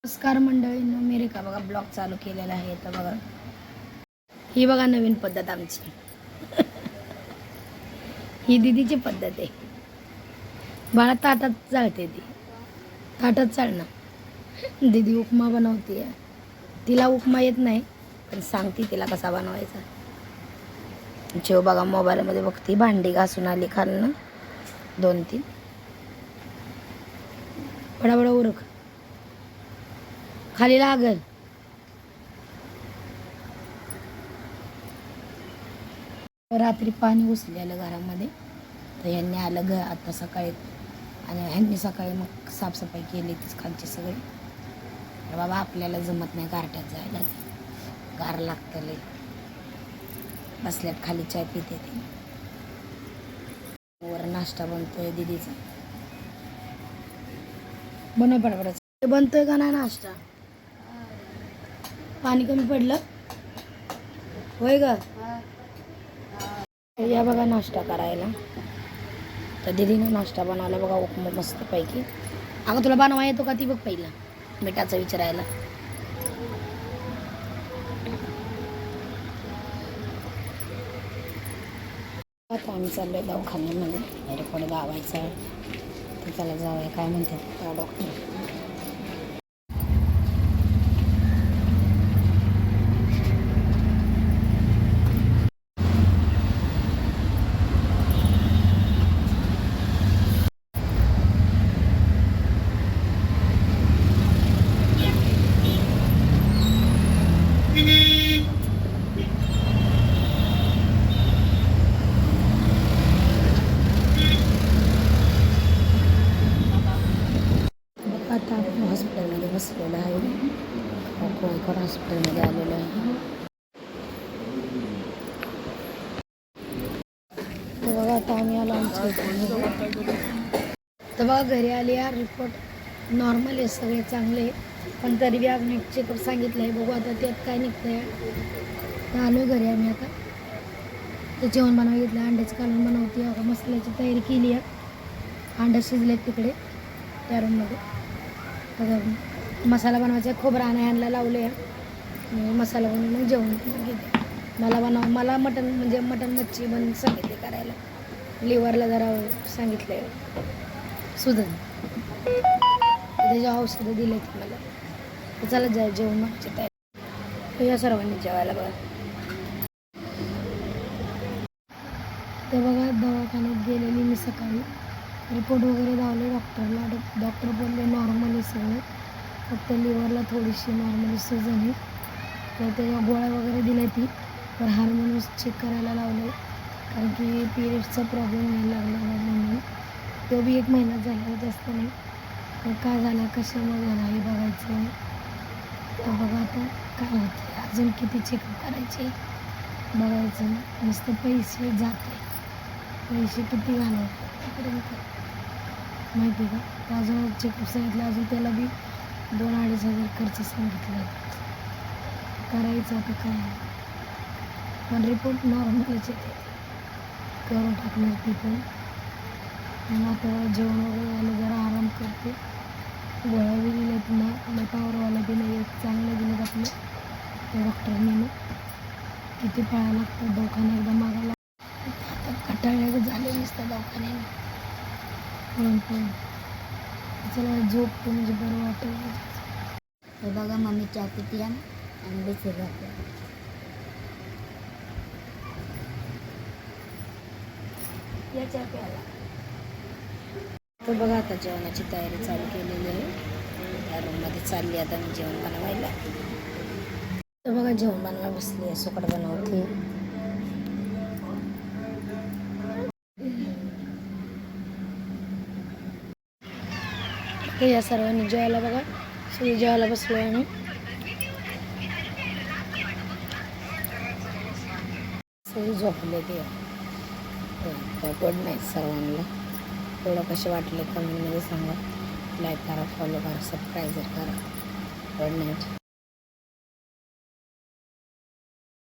नमस्कार मंडळींनो, मी रेखा बघा ब्लॉग चालू केलेला आहे. तर बघा ही बघा नवीन पद्धत आमची. ही दीदीची पद्धत आहे. बाळा ताटात चालते, ती ताटात चालणं. दीदी उपमा बनवते. तिला उपमा येत नाही, पण सांगते तिला कसा बनवायचा. जेव बघा मोबाईलमध्ये बघते. भांडी घासून आली खालनं 2-3 बडाबडा उरक खाली लागल. रात्री पाणी घुसलेलं घरामध्ये, तर ह्यांनी आलं आता सकाळी, आणि ह्यांनी सकाळी मग साफसफाई केली तीच खालची सगळी. बाबा आपल्याला जमत नाही गारट्यात जायला, गार लागतं लय. बसल्यात खाली चाय पिते ती. वर नाश्ता बनतोय दीदीचा. बनव पडपडच बनतोय का नाही नाश्ता? पाणी कमी पडलं होय ग. या बघा नाश्ता करायला. तर दीदीनं नाश्ता बनवला बघा, उपमा मस्त पैकी. अगं तुला बनवा येतो का ती बघ पहिला, मिठाचं विचारायला. आता आम्ही चाललोय दवाखान्यामध्ये, रिपोर्ट गावायचा आहे. तर त्याला जाऊया, काय म्हणतात डॉक्टर. आता आपण हॉस्पिटलमध्ये बसलेलं आहे. कोळीकर हॉस्पिटलमध्ये आलेलो आहे. तर बघा आता आम्ही आलो आमच्या इथे. तर बघा घरी आले. यार रिपोर्ट नॉर्मल आहे, सगळे चांगले, पण तरी बी आम्ही चेकअप सांगितलं आहे. बघू आता त्यात काय निघतं आहे. तर आलो घरी आम्ही आता. तर जेवण बनवायला घेतलं. अंड्याचं कालवण बनवते. आता मसाल्याची तयारी केली आहे. अंडे शिजलेत तिकडे त्या रूममध्ये. तर मसाला बनवायचा, खोबरा आणायला लावले आहे. मसाला बनवून जेवण घेते. मला मटण म्हणजे मटण मच्छी बनवून सांगितले करायला. लिव्हरला जरा सांगितलं आहे सुधन, त्याच्या औषधं दिले आहेत मला. तर चला जेवण मागची तयारी. या सर्वांनी जेवायला बघा. तर बघा दवाखान्यात गेलेली मी सकाळी. रिपोर्ट वगैरे लावले डॉक्टरला. डॉक्टर बोलले नॉर्मल आहे सगळं, फक्त लिव्हरला थोडीशी नॉर्मली सुजन आहे. तर त्याच्या गोळ्या वगैरे दिल्या ती. तर हार्मोन्स चेक करायला लावले, कारण की पिरियड्सचा प्रॉब्लेम व्हायला लागला म्हणून. तो बी 1 महिना झाला, जास्त नाही. तर काय झालं, कशामुळे झाला हे बघायचं. तर बघा आता काय होतं, अजून किती चेकअप करायचे बघायचं. नुसतं पैसे जाते, पैसे किती घालवतात त्यापर्यंत माहिती का. तर अजून चेकअप सांगितलं, अजून त्याला बी 2-2.5 हजार खर्च सांगितला. करायचं आता काय, पण रिपोर्ट नॉर्मलच येते, करून टाकणार ती पण. मग आता जेवण वगैरे झालं, जरा आराम करते. गोळ्या बी दिल्यात ना, पावरवाला बी नाही आहेत, चांगलं दिलेत आपलं त्या डॉक्टरने. मग किती पाळायला लागतं दवाखाना, एकदा मागायला. आता कटाळ्या झाले नसतं दवाखान्याने पण चला झोप म्हणजे बरं वाटेल. तर बघा मम्मी चहा पिते आणि बेचून राहते. या चहा प्यायला. तर बघा आता जेवणाची तयारी चालू केलेली आहे. त्या रूममध्ये चालली आता मी जेवण बनवायला. तर बघा जेवण बनवायला बसली आहे, सुकट बनवते. या सर्वांनी जेवायला बघा, सगळी जेवायला बसलो आहे आम्ही. सगळी झोपले ते. गुड नाईट सर्वांना. थोडं कसे वाटले कमेंटमध्ये सांगा. लाईक करा, फॉलो करा, सबस्क्राईब करा. Good night.